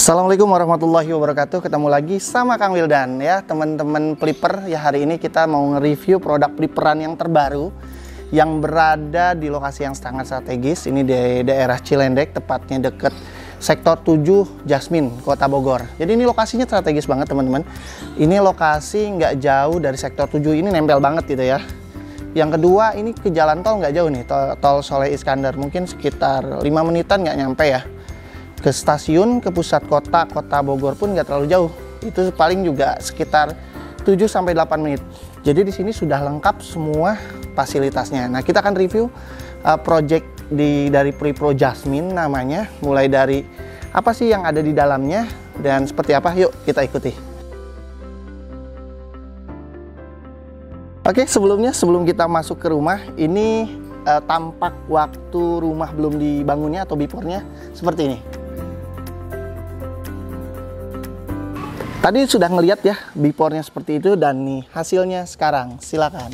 Assalamualaikum warahmatullahi wabarakatuh. Ketemu lagi sama Kang Wildan ya, teman-teman flipper. Ya, hari ini kita mau nge-review produk flipperan yang terbaru yang berada di lokasi yang sangat strategis. Ini di daerah Cilendek, tepatnya deket sektor 7 Jasmine, Kota Bogor. Jadi ini lokasinya strategis banget, teman-teman. Ini lokasi nggak jauh dari sektor 7, ini nempel banget gitu ya. Yang kedua, ini ke jalan tol nggak jauh nih, tol Soleh Iskandar, mungkin sekitar 5 menitan nggak nyampe ya. Ke stasiun, ke pusat kota Bogor pun nggak terlalu jauh, itu paling juga sekitar 7-8 menit. Jadi di sini sudah lengkap semua fasilitasnya. Nah, kita akan review project dari Pripro Jasmine namanya, mulai dari apa sih yang ada di dalamnya dan seperti apa. Yuk kita ikuti. Oke, sebelum kita masuk ke rumah, ini tampak waktu rumah belum dibangunnya atau before-nya seperti ini. Tadi sudah ngelihat ya before-nya seperti itu, dan nih hasilnya sekarang. Silakan.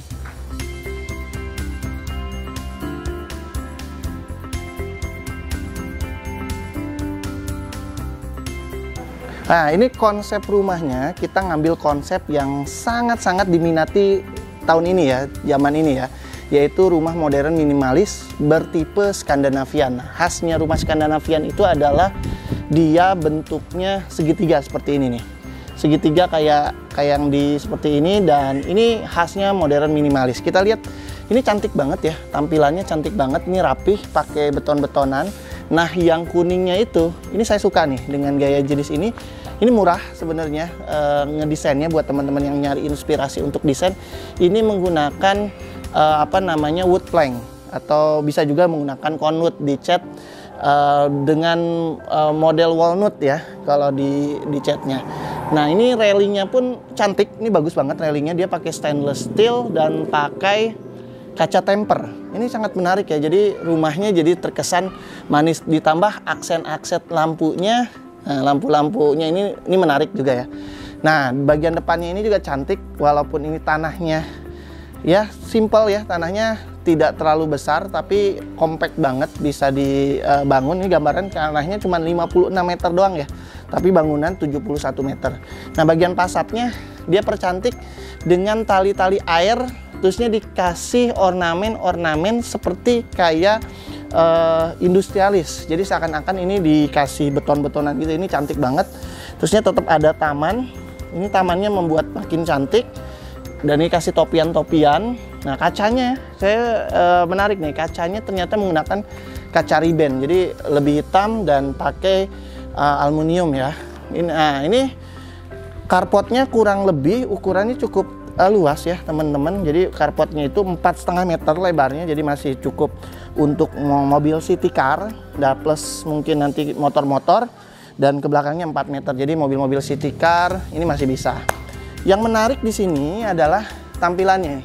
Nah, ini konsep rumahnya, kita ngambil konsep yang sangat-sangat diminati tahun ini ya, zaman ini ya, yaitu rumah modern minimalis bertipe Skandinavian. Khasnya rumah Skandinavian itu adalah dia bentuknya segitiga seperti ini nih. Segitiga kayak yang di seperti ini, dan ini khasnya modern minimalis. Kita lihat ini cantik banget ya, tampilannya cantik banget, ini rapih pakai beton-betonan. Nah, yang kuningnya itu, ini saya suka nih dengan gaya jenis ini. Ini murah sebenarnya, ngedesainnya buat teman-teman yang nyari inspirasi untuk desain. Ini menggunakan apa namanya, wood plank, atau bisa juga menggunakan conwood, dicat dengan model walnut ya kalau di catnya. Nah, ini railingnya pun cantik, ini bagus banget railingnya, dia pakai stainless steel dan pakai kaca temper. Ini sangat menarik ya, jadi rumahnya jadi terkesan manis, ditambah aksen-aksen lampunya. Nah, lampu-lampunya ini menarik juga ya. Nah, bagian depannya ini juga cantik, walaupun ini tanahnya ya simple ya, tanahnya tidak terlalu besar tapi compact banget, bisa dibangun. Ini gambaran tanahnya cuma 56 meter doang ya, tapi bangunan 71 meter. Nah, bagian fasadnya dia percantik dengan tali-tali air, terusnya dikasih ornamen-ornamen seperti kayak industrialis. Jadi seakan-akan ini dikasih beton-betonan gitu, ini cantik banget. Terusnya tetap ada taman, ini tamannya membuat makin cantik. Dan ini kasih topian-topian. Nah, kacanya saya menarik nih, kacanya ternyata menggunakan kaca riben, jadi lebih hitam dan pakai aluminium ya. Ini carportnya kurang lebih ukurannya cukup luas ya teman-teman. Jadi carportnya itu 4,5 meter lebarnya, jadi masih cukup untuk mobil city car, dan plus mungkin nanti motor-motor, dan ke belakangnya 4 meter. Jadi mobil-mobil city car ini masih bisa. Yang menarik di sini adalah tampilannya.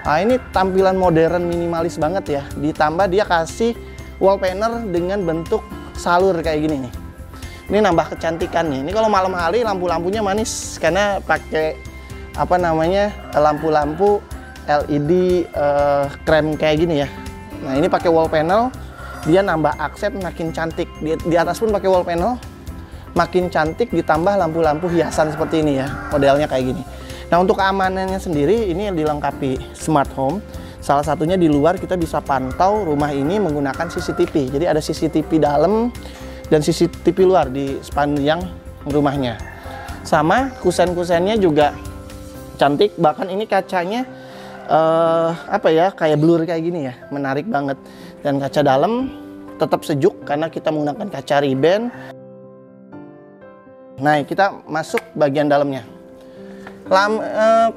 Nah, ini tampilan modern minimalis banget ya. Ditambah dia kasih wall panel dengan bentuk salur kayak gini nih. Ini nambah kecantikan nih. Ini kalau malam hari lampu-lampunya manis karena pakai apa namanya, lampu-lampu LED krem kayak gini ya. Nah, ini pakai wall panel, dia nambah aksen makin cantik. Di atas pun pakai wall panel, makin cantik, ditambah lampu-lampu hiasan seperti ini ya, modelnya kayak gini. Nah, untuk keamanannya sendiri ini dilengkapi smart home. Salah satunya di luar kita bisa pantau rumah ini menggunakan CCTV. Jadi ada CCTV dalam dan CCTV luar di sepanjang rumahnya. Sama kusen-kusennya juga cantik, bahkan ini kacanya apa ya, kayak blur kayak gini ya, menarik banget. Dan kaca dalam tetap sejuk karena kita menggunakan kaca riben. Nah, kita masuk bagian dalamnya.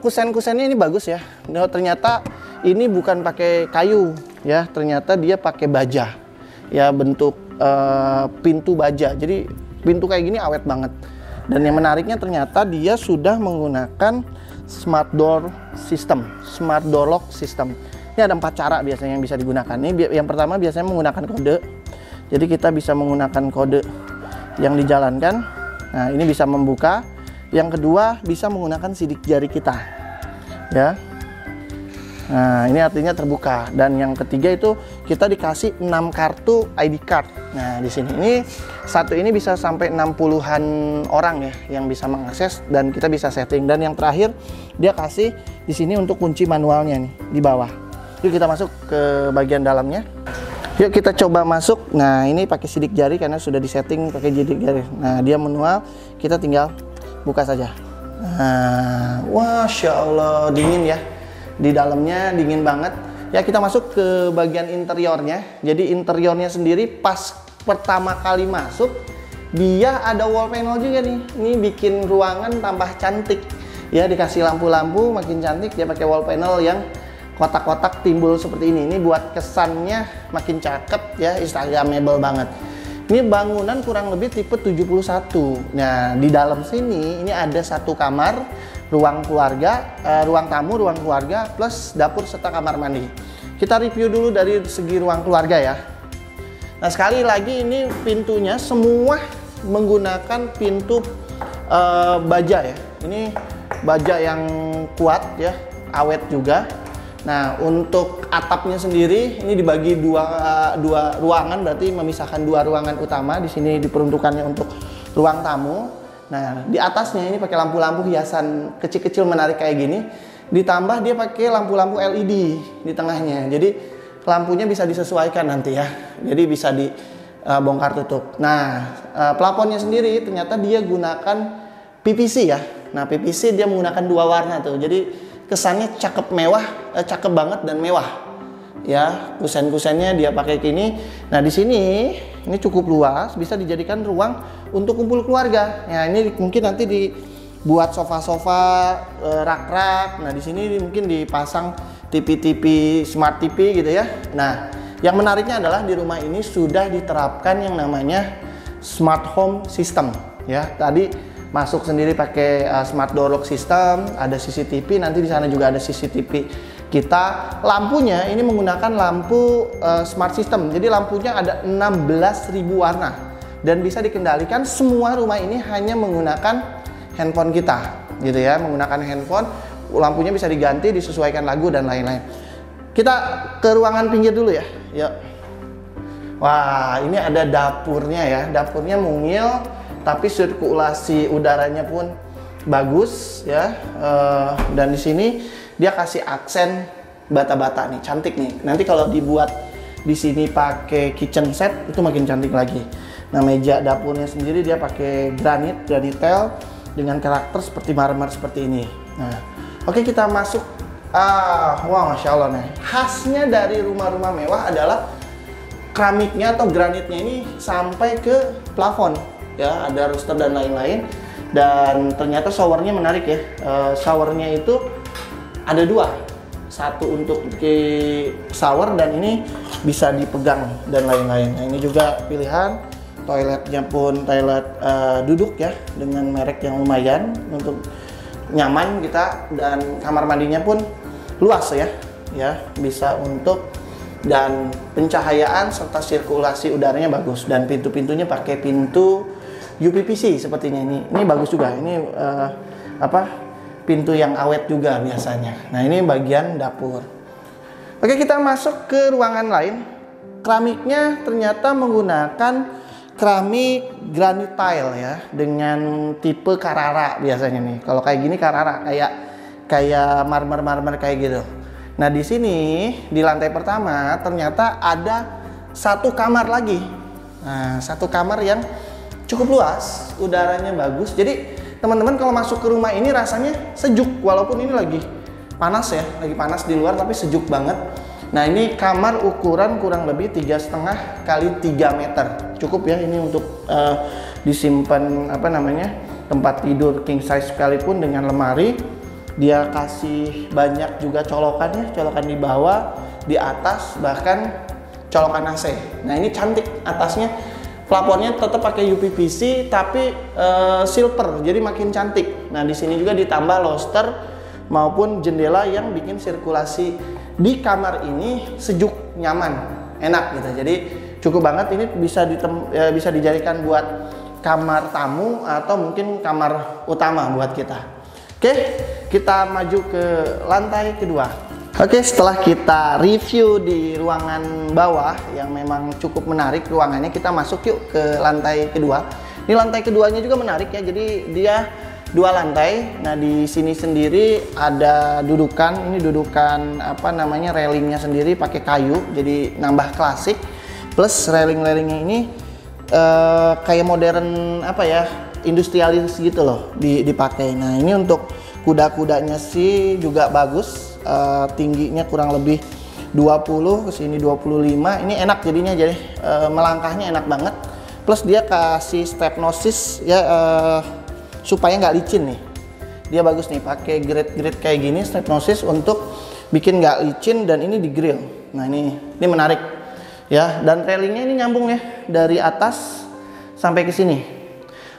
Kusen-kusennya ini bagus ya. Ternyata ini bukan pakai kayu ya, ternyata dia pakai baja ya, bentuk pintu baja. Jadi pintu kayak gini awet banget. Dan yang menariknya ternyata dia sudah menggunakan smart door system, smart door lock system. Ini ada 4 cara biasanya yang bisa digunakan. Ini yang pertama biasanya menggunakan kode. Jadi kita bisa menggunakan kode yang dijalankan. Nah, ini bisa membuka. Yang kedua bisa menggunakan sidik jari kita ya. Nah, ini artinya terbuka. Dan yang ketiga itu kita dikasih 6 kartu ID card. Nah, di sini ini satu ini bisa sampai 60-an orang ya yang bisa mengakses dan kita bisa setting. Dan yang terakhir dia kasih di sini untuk kunci manualnya nih di bawah. Yuk kita masuk ke bagian dalamnya. Yuk kita coba masuk. Nah, ini pakai sidik jari karena sudah disetting pakai sidik jari. Nah, dia manual, kita tinggal buka saja. Nah, Masya Allah, dingin ya. Di dalamnya dingin banget. Ya, kita masuk ke bagian interiornya. Jadi interiornya sendiri pas pertama kali masuk, dia ada wall panel juga nih. Ini bikin ruangan tambah cantik. Ya, dikasih lampu-lampu makin cantik. Dia pakai wall panel yang kotak-kotak timbul seperti ini. Ini buat kesannya makin cakep ya, instagramable banget. Ini bangunan kurang lebih tipe 71. Nah, di dalam sini ini ada satu kamar, ruang keluarga, ruang tamu, ruang keluarga, plus dapur serta kamar mandi. Kita review dulu dari segi ruang keluarga ya. Nah, sekali lagi ini pintunya semua menggunakan pintu baja ya. Ini baja yang kuat ya, awet juga. Nah, untuk atapnya sendiri ini dibagi dua ruangan, berarti memisahkan dua ruangan utama. Di sini diperuntukannya untuk ruang tamu. Nah, di atasnya ini pakai lampu-lampu hiasan kecil-kecil menarik kayak gini. Ditambah dia pakai lampu-lampu LED di tengahnya. Jadi lampunya bisa disesuaikan nanti ya. Jadi bisa dibongkar tutup. Nah, plafonnya sendiri ternyata dia gunakan PVC ya. Nah, PVC dia menggunakan dua warna tuh. Jadi kesannya cakep mewah, cakep banget dan mewah. Ya, kusen-kusennya dia pakai gini. Nah, di sini ini cukup luas, bisa dijadikan ruang untuk kumpul keluarga. Ya, ini mungkin nanti dibuat sofa-sofa, rak-rak. Nah, di sini mungkin dipasang TV-TV, smart TV gitu ya. Nah, yang menariknya adalah di rumah ini sudah diterapkan yang namanya smart home system. Ya, tadi masuk sendiri pakai smart door lock system, ada CCTV, nanti di sana juga ada CCTV kita. Lampunya ini menggunakan lampu smart system, jadi lampunya ada 16.000 warna dan bisa dikendalikan. Semua rumah ini hanya menggunakan handphone kita, gitu ya, menggunakan handphone. Lampunya bisa diganti, disesuaikan lagu dan lain-lain. Kita ke ruangan pinggir dulu ya. Yuk. Wah, ini ada dapurnya ya, dapurnya mungil. Tapi sirkulasi udaranya pun bagus ya, dan di sini dia kasih aksen bata-bata nih, cantik nih. Nanti kalau dibuat di sini pakai kitchen set itu makin cantik lagi. Nah, meja dapurnya sendiri dia pakai granit tile dengan karakter seperti marmer seperti ini. Nah, oke, kita masuk. Wah, Masya Allah nih. Khasnya dari rumah-rumah mewah adalah keramiknya atau granitnya ini sampai ke plafon. Ya, ada roster dan lain-lain. Dan ternyata showernya menarik ya. Showernya itu ada dua, satu untuk di shower dan ini bisa dipegang dan lain-lain. Nah, ini juga pilihan. Toiletnya pun toilet duduk ya, dengan merek yang lumayan untuk nyaman kita, dan kamar mandinya pun luas ya, bisa untuk, dan pencahayaan serta sirkulasi udaranya bagus, dan pintu-pintunya pakai pintu UPVC sepertinya. Ini bagus juga. Ini pintu yang awet juga biasanya. Nah, ini bagian dapur. Oke, kita masuk ke ruangan lain. Keramiknya ternyata menggunakan keramik granit tile ya, dengan tipe Carrara biasanya nih. Kalau kayak gini Carrara, kayak marmer kayak gitu. Nah, di sini di lantai pertama ternyata ada satu kamar lagi. Nah, satu kamar yang cukup luas, udaranya bagus. Jadi teman-teman kalau masuk ke rumah ini rasanya sejuk, walaupun ini lagi panas ya, lagi panas di luar tapi sejuk banget. Nah, ini kamar ukuran kurang lebih 3,5 kali 3 meter. Cukup ya ini untuk disimpan tempat tidur king size sekalipun dengan lemari. Dia kasih banyak juga colokannya, colokan di bawah, di atas, bahkan colokan AC. Nah, ini cantik atasnya. Plafonnya tetap pakai UPVC tapi silver, jadi makin cantik. Nah, di sini juga ditambah lobster maupun jendela yang bikin sirkulasi di kamar ini sejuk, nyaman, enak gitu. Jadi cukup banget. Ini bisa dijadikan buat kamar tamu atau mungkin kamar utama buat kita. Oke, kita maju ke lantai kedua. Oke, setelah kita review di ruangan bawah yang memang cukup menarik ruangannya, kita masuk yuk ke lantai kedua. Ini lantai keduanya juga menarik ya, jadi dia 2 lantai. Nah, di sini sendiri ada dudukan, ini dudukan apa namanya, railingnya sendiri pakai kayu, jadi nambah klasik. Plus railing-railingnya ini kayak modern apa ya, industrialis gitu loh dipakai. Nah, ini untuk kuda-kudanya sih juga bagus, tingginya kurang lebih 20 ke sini 25. Ini enak jadinya, jadi melangkahnya enak banget. Plus dia kasih stepnosis ya, supaya nggak licin nih. Dia bagus nih pakai grade kayak gini stepnosis untuk bikin nggak licin, dan ini di grill. Nah, ini menarik ya, dan railingnya ini nyambung ya dari atas sampai ke sini.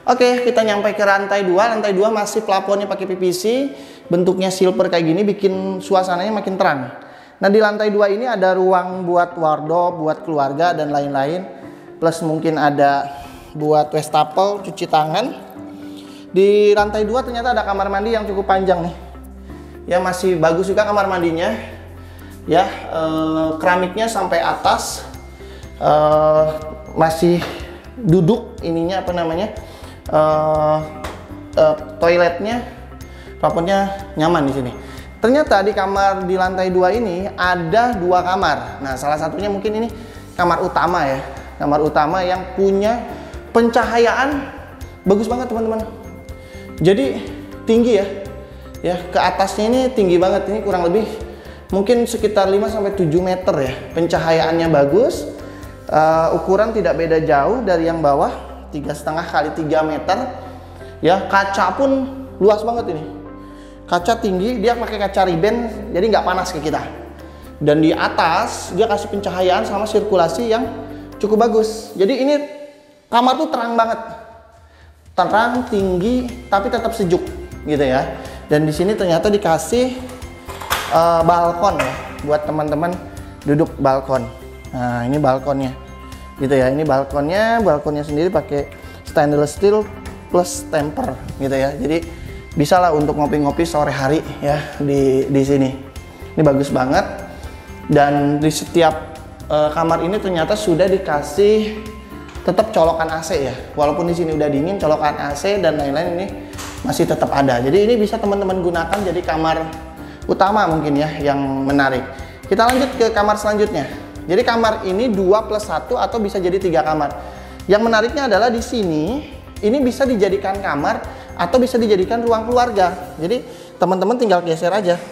Oke, kita nyampe ke lantai 2. Lantai 2 masih plafonnya pakai PVC, bentuknya silver kayak gini, bikin suasananya makin terang. Nah, di lantai 2 ini ada ruang buat wardrobe, buat keluarga dan lain-lain. Plus mungkin ada buat wastafel, cuci tangan. Di lantai 2 ternyata ada kamar mandi yang cukup panjang nih. Ya, masih bagus juga kamar mandinya. Ya, keramiknya sampai atas. Masih duduk ininya apa namanya? Toiletnya, plafonnya nyaman di sini. Ternyata di kamar di lantai 2 ini ada 2 kamar. Nah, salah satunya mungkin ini kamar utama ya. Kamar utama yang punya pencahayaan bagus banget, teman-teman. Jadi tinggi ya. Ya, ke atasnya ini tinggi banget. Ini kurang lebih mungkin sekitar 5-7 meter ya. Pencahayaannya bagus. Ukuran tidak beda jauh dari yang bawah, 3,5 kali 3 meter. Ya, kaca pun luas banget ini. Kaca tinggi, dia pakai kaca riben, jadi nggak panas ke kita. Dan di atas dia kasih pencahayaan sama sirkulasi yang cukup bagus. Jadi ini kamar tuh terang banget. Terang, tinggi, tapi tetap sejuk gitu ya. Dan di sini ternyata dikasih balkon ya, buat teman-teman duduk balkon. Nah, ini balkonnya gitu ya. Ini balkonnya sendiri pakai stainless steel plus temper gitu ya. Jadi bisa lah untuk ngopi-ngopi sore hari ya di sini. Ini bagus banget. Dan di setiap kamar ini ternyata sudah dikasih tetap colokan AC ya, walaupun di sini udah dingin, colokan AC dan lain-lain ini masih tetap ada. Jadi ini bisa teman-teman gunakan jadi kamar utama mungkin ya, yang menarik. Kita lanjut ke kamar selanjutnya. Jadi kamar ini 2+1 atau bisa jadi 3 kamar. Yang menariknya adalah di sini ini bisa dijadikan kamar atau bisa dijadikan ruang keluarga. Jadi teman-teman tinggal geser aja.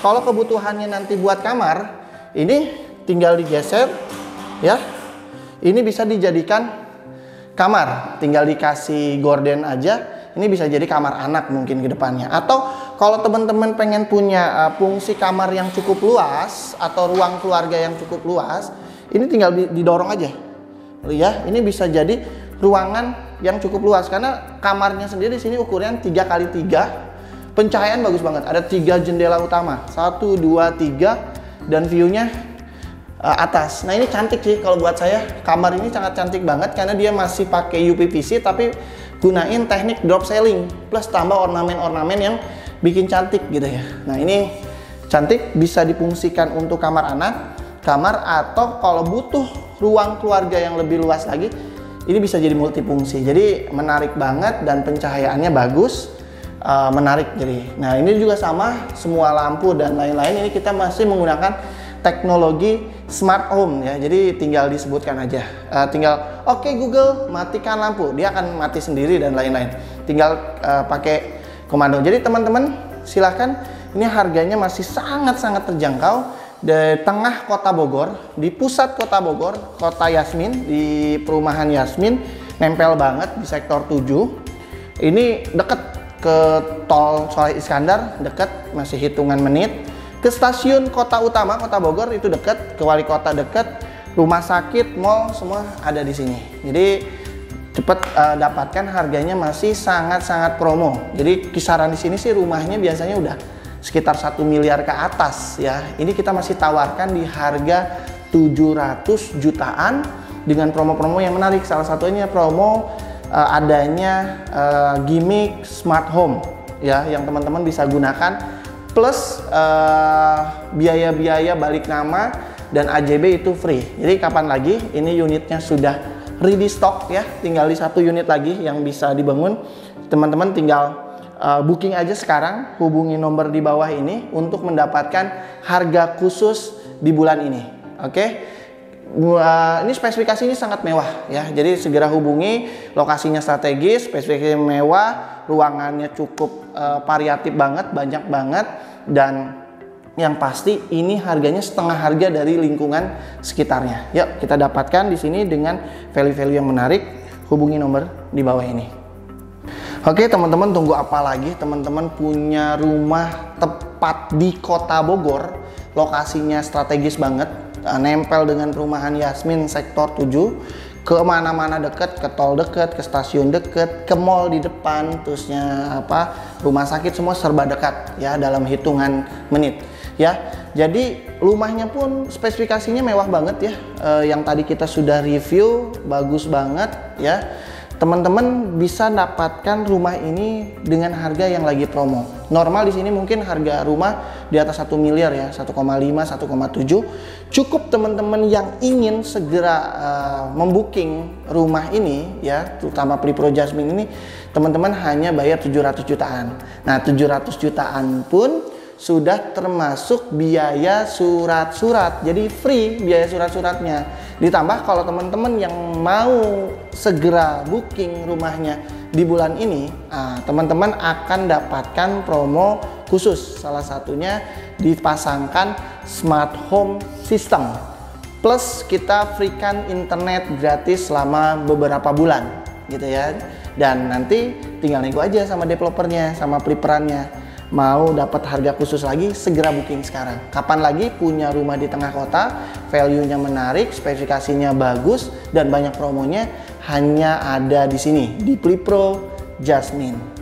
Kalau kebutuhannya nanti buat kamar, ini tinggal digeser ya. Ini bisa dijadikan kamar, tinggal dikasih gorden aja. Ini bisa jadi kamar anak mungkin ke depannya. Atau kalau teman-teman pengen punya fungsi kamar yang cukup luas atau ruang keluarga yang cukup luas, ini tinggal didorong aja. Ya, ini bisa jadi ruangan yang cukup luas karena kamarnya sendiri di sini ukuran 3x3. Pencahayaan bagus banget. Ada 3 jendela utama. 1, 2, 3 dan view-nya atas. Nah, ini cantik sih kalau buat saya. Kamar ini sangat cantik banget karena dia masih pakai UPVC tapi gunain teknik drop ceiling plus tambah ornamen-ornamen yang bikin cantik gitu ya. Nah, ini cantik, bisa difungsikan untuk kamar anak, kamar, atau kalau butuh ruang keluarga yang lebih luas lagi, ini bisa jadi multifungsi. Jadi menarik banget dan pencahayaannya bagus, menarik. Jadi, nah ini juga sama, semua lampu dan lain-lain ini kita masih menggunakan teknologi smart home ya. Jadi tinggal disebutkan aja, tinggal oke Google matikan lampu, dia akan mati sendiri dan lain-lain. Tinggal pakai komando. Jadi teman-teman silahkan, ini harganya masih sangat-sangat terjangkau di tengah kota Bogor, di pusat kota Bogor, kota Yasmin, di perumahan Yasmin, nempel banget di sektor 7. Ini deket ke tol Soleh Iskandar, deket, masih hitungan menit. Ke stasiun kota utama kota Bogor itu deket, ke wali kota deket, rumah sakit, mall semua ada di sini. Jadi cepet dapatkan, harganya masih sangat-sangat promo. Jadi kisaran di sini sih rumahnya biasanya udah sekitar 1 miliar ke atas ya. Ini kita masih tawarkan di harga 700 jutaan dengan promo-promo yang menarik. Salah satunya promo adanya gimmick smart home ya, yang teman-teman bisa gunakan plus biaya-biaya balik nama dan AJB itu free. Jadi kapan lagi ini unitnya sudah ready stock ya, tinggal di 1 unit lagi yang bisa dibangun. Teman-teman tinggal booking aja sekarang, hubungi nomor di bawah ini untuk mendapatkan harga khusus di bulan ini. Oke. Ini spesifikasi ini sangat mewah ya, jadi segera hubungi. Lokasinya strategis, spesifikasinya mewah, ruangannya cukup variatif banget, banyak banget, dan yang pasti ini harganya setengah harga dari lingkungan sekitarnya. Yuk kita dapatkan di sini dengan value-value yang menarik. Hubungi nomor di bawah ini. Oke teman-teman, tunggu apa lagi? Teman-teman punya rumah tepat di Kota Bogor, lokasinya strategis banget, nempel dengan perumahan Yasmin sektor 7, ke mana-mana deket, ke tol deket, ke stasiun deket, ke mall di depan, terusnya rumah sakit, semua serba dekat ya, dalam hitungan menit ya. Jadi rumahnya pun spesifikasinya mewah banget ya, yang tadi kita sudah review, bagus banget ya. Teman-teman bisa dapatkan rumah ini dengan harga yang lagi promo. Normal di sini mungkin harga rumah di atas 1 miliar ya, 1,5, 1,7. Cukup teman-teman yang ingin segera membooking rumah ini ya, terutama Pripro Jasmine ini, teman-teman hanya bayar 700 jutaan. Nah, 700 jutaan pun sudah termasuk biaya surat-surat, jadi free biaya surat-suratnya. Ditambah kalau teman-teman yang mau segera booking rumahnya di bulan ini, teman-teman akan dapatkan promo khusus. Salah satunya dipasangkan smart home system, plus kita freekan internet gratis selama beberapa bulan gitu ya. Dan nanti tinggal nego aja sama developernya, sama preperannya. Mau dapat harga khusus lagi, segera booking sekarang. Kapan lagi punya rumah di tengah kota, value-nya menarik, spesifikasinya bagus, dan banyak promonya, hanya ada di sini, di Pripro Jasmine.